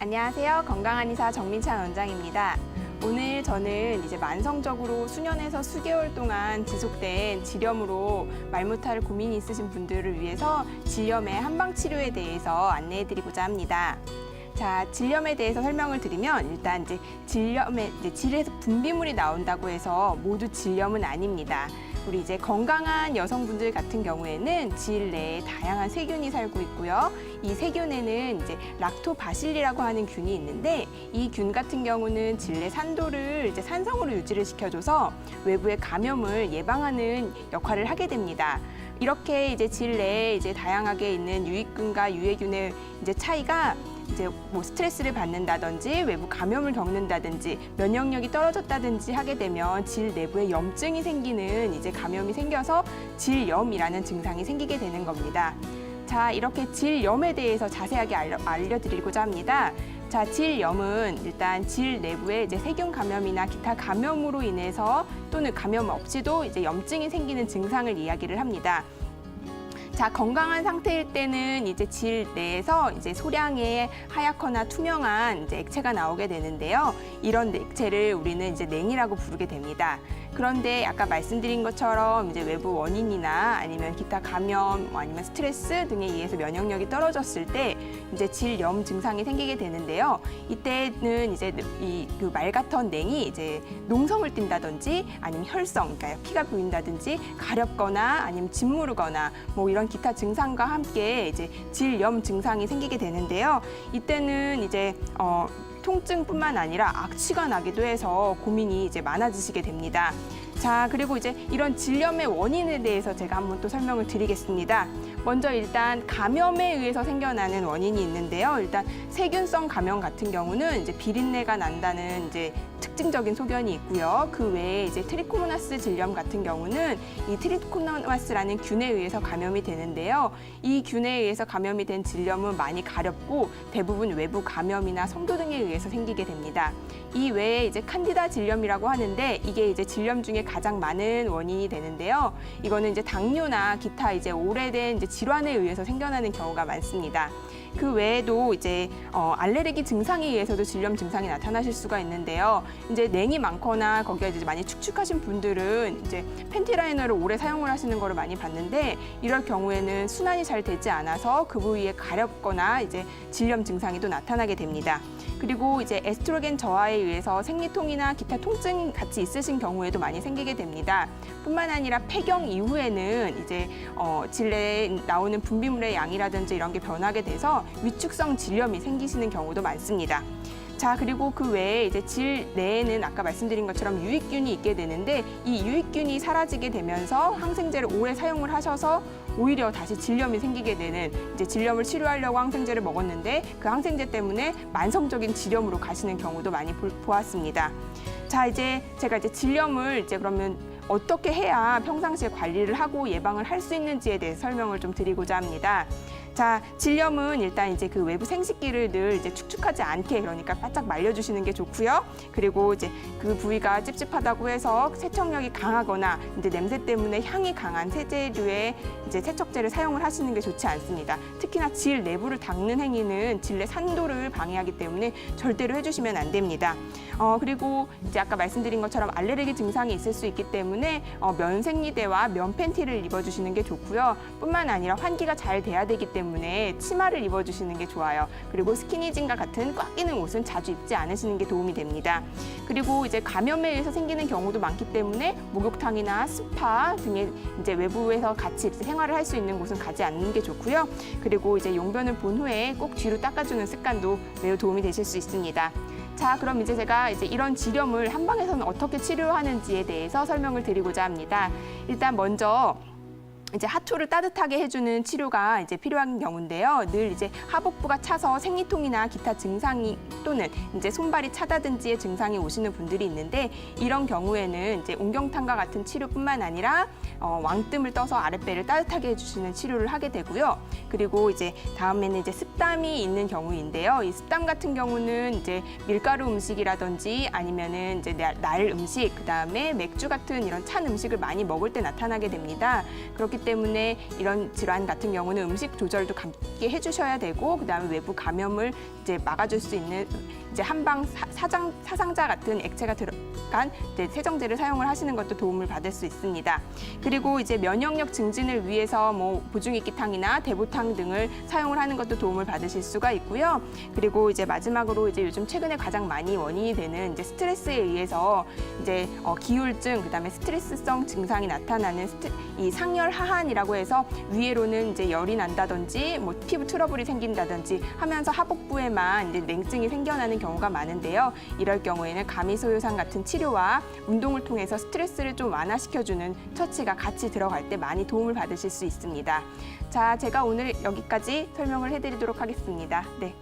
안녕하세요. 건강한 의사 정민찬 원장입니다. 오늘 저는 이제 만성적으로 수년에서 수개월 동안 지속된 질염으로 말무탈 고민이 있으신 분들을 위해서 질염의 한방 치료에 대해서 안내해드리고자 합니다. 자, 질염에 대해서 설명을 드리면 일단 이제 질에서 분비물이 나온다고 해서 모두 질염은 아닙니다. 우리 이제 건강한 여성분들 같은 경우에는 질 내에 다양한 세균이 살고 있고요. 이 세균에는 이제 락토바실리라고 하는 균이 있는데 이 균 같은 경우는 질 내 산도를 이제 산성으로 유지를 시켜줘서 외부의 감염을 예방하는 역할을 하게 됩니다. 이렇게 이제 질 내에 이제 다양하게 있는 유익균과 유해균의 이제 차이가 이제 뭐 스트레스를 받는다든지 외부 감염을 겪는다든지 면역력이 떨어졌다든지 하게 되면 질 내부에 염증이 생기는 이제 감염이 생겨서 질염이라는 증상이 생기게 되는 겁니다. 자, 이렇게 질염에 대해서 자세하게 알려드리고자 합니다. 자, 질염은 일단 질 내부에 이제 세균 감염이나 기타 감염으로 인해서 또는 감염 없이도 이제 염증이 생기는 증상을 이야기를 합니다. 자, 건강한 상태일 때는 이제 질 내에서 이제 소량의 하얗거나 투명한 이제 액체가 나오게 되는데요. 이런 액체를 우리는 이제 냉이라고 부르게 됩니다. 그런데 아까 말씀드린 것처럼 이제 외부 원인이나 아니면 기타 감염, 아니면 스트레스 등에 의해서 면역력이 떨어졌을 때 이제 질염 증상이 생기게 되는데요. 이때는 이제 그 말 같은 냉이 이제 농성을 띈다든지 아니면 혈성, 그러니까 피가 보인다든지 가렵거나 아니면 짓무르거나 뭐 이런 기타 증상과 함께 이제 질염 증상이 생기게 되는데요. 이때는 이제 통증뿐만 아니라 악취가 나기도 해서 고민이 이제 많아지시게 됩니다. 자, 그리고 이제 이런 질염의 원인에 대해서 제가 한번 또 설명을 드리겠습니다. 먼저 일단 감염에 의해서 생겨나는 원인이 있는데요. 일단 세균성 감염 같은 경우는 이제 비린내가 난다는 이제 특징적인 소견이 있고요. 그 외에 이제 트리코모나스 질염 같은 경우는 이 트리코모나스라는 균에 의해서 감염이 되는데요. 이 균에 의해서 감염이 된 질염은 많이 가렵고 대부분 외부 감염이나 성도 등에 의해서 생기게 됩니다. 이 외에 이제 칸디다 질염이라고 하는데 이게 이제 질염 중에 가장 많은 원인이 되는데요. 이거는 이제 당뇨나 기타 이제 오래된 이제 질환에 의해서 생겨나는 경우가 많습니다. 그 외에도 이제 알레르기 증상에 의해서도 질염 증상이 나타나실 수가 있는데요. 이제 냉이 많거나 거기에 이제 많이 축축하신 분들은 이제 팬티 라이너를 오래 사용을 하시는 거를 많이 봤는데 이럴 경우에는 순환이 잘 되지 않아서 그 부위에 가렵거나 이제 질염 증상이 또 나타나게 됩니다. 그리고 이제 에스트로겐 저하에 의해서 생리통이나 기타 통증이 같이 있으신 경우에도 많이 생기게 됩니다. 뿐만 아니라 폐경 이후에는 이제 질 내에 나오는 분비물의 양이라든지 이런 게 변하게 돼서 위축성 질염이 생기시는 경우도 많습니다. 자, 그리고 그 외에 이제 질 내에는 아까 말씀드린 것처럼 유익균이 있게 되는데 이 유익균이 사라지게 되면서 항생제를 오래 사용을 하셔서 오히려 다시 질염이 생기게 되는 이제 질염을 치료하려고 항생제를 먹었는데 그 항생제 때문에 만성적인 질염으로 가시는 경우도 많이 보았습니다. 자, 이제 제가 이제 질염을 이제 그러면 어떻게 해야 평상시에 관리를 하고 예방을 할 수 있는지에 대해서 설명을 좀 드리고자 합니다. 자, 질염은 일단 이제 그 외부 생식기를 늘 이제 축축하지 않게 그러니까 바짝 말려주시는 게 좋고요. 그리고 이제 그 부위가 찝찝하다고 해서 세척력이 강하거나 이제 냄새 때문에 향이 강한 세제류의 이제 세척제를 사용을 하시는 게 좋지 않습니다. 특히나 질 내부를 닦는 행위는 질 내 산도를 방해하기 때문에 절대로 해주시면 안 됩니다. 그리고 이제 아까 말씀드린 것처럼 알레르기 증상이 있을 수 있기 때문에 면 생리대와 면 팬티를 입어주시는 게 좋고요. 뿐만 아니라 환기가 잘 돼야 되기 때문에 치마를 입어주시는 게 좋아요. 그리고 스키니진과 같은 꽉 끼는 옷은 자주 입지 않으시는 게 도움이 됩니다. 그리고 이제 감염에 의해서 생기는 경우도 많기 때문에 목욕탕이나 스파 등의 이제 외부에서 같이 생활을 할 수 있는 곳은 가지 않는 게 좋고요. 그리고 이제 용변을 본 후에 꼭 뒤로 닦아주는 습관도 매우 도움이 되실 수 있습니다. 자, 그럼 이제 제가 이제 이런 질염을 한방에서는 어떻게 치료하는지에 대해서 설명을 드리고자 합니다. 일단 먼저 이제 하투를 따뜻하게 해주는 치료가 이제 필요한 경우인데요. 늘 이제 하복부가 차서 생리통이나 기타 증상이 또는 이제 손발이 차다든지의 증상이 오시는 분들이 있는데 이런 경우에는 이제 웅경탕과 같은 치료뿐만 아니라 왕뜸을 떠서 아랫배를 따뜻하게 해주시는 치료를 하게 되고요. 그리고 이제 다음에는 이제 습담이 있는 경우인데요. 이 습담 같은 경우는 이제 밀가루 음식이라든지 아니면은 이제 날 음식, 그다음에 맥주 같은 이런 찬 음식을 많이 먹을 때 나타나게 됩니다. 그렇기 때문에 이런 질환 같은 경우는 음식 조절도 함께 해주셔야 되고, 그다음에 외부 감염을 이제 막아줄 수 있는 이제 한방 사상자 같은 액체가 들어간 이제 세정제를 사용을 하시는 것도 도움을 받을 수 있습니다. 그리고 이제 면역력 증진을 위해서 뭐 보중이끼탕이나 대보탕 등을 사용을 하는 것도 도움을 받으실 수가 있고요. 그리고 이제 마지막으로 이제 요즘 최근에 가장 많이 원인이 되는 이제 스트레스에 의해서 이제 기울증, 그다음에 스트레스성 증상이 나타나는 이 상열 하한이라고 해서 위에로는 이제 열이 난다든지 뭐 피부 트러블이 생긴다든지 하면서 하복부에만 이제 냉증이 생겨나는 경우가 많은데요. 이럴 경우에는 가미소요산 같은 치료와 운동을 통해서 스트레스를 좀 완화시켜주는 처치가 같이 들어갈 때 많이 도움을 받으실 수 있습니다. 자, 제가 오늘 여기까지 설명을 해드리도록 하겠습니다. 네.